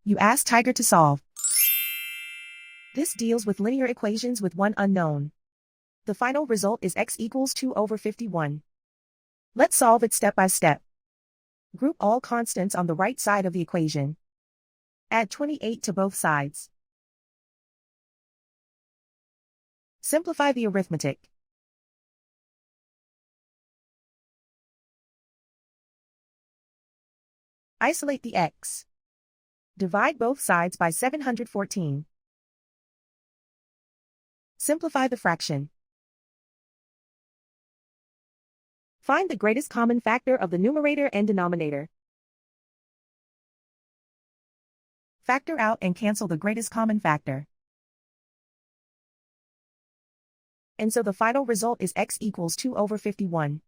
You ask Tiger to solve. This deals with linear equations with one unknown. The final result is x equals 2 over 51. Let's solve it step by step. Group all constants on the right side of the equation. Add 28 to both sides. Simplify the arithmetic. Isolate the x. Divide both sides by 714. Simplify the fraction. Find the greatest common factor of the numerator and denominator. Factor out and cancel the greatest common factor. And so the final result is x equals 2 over 51.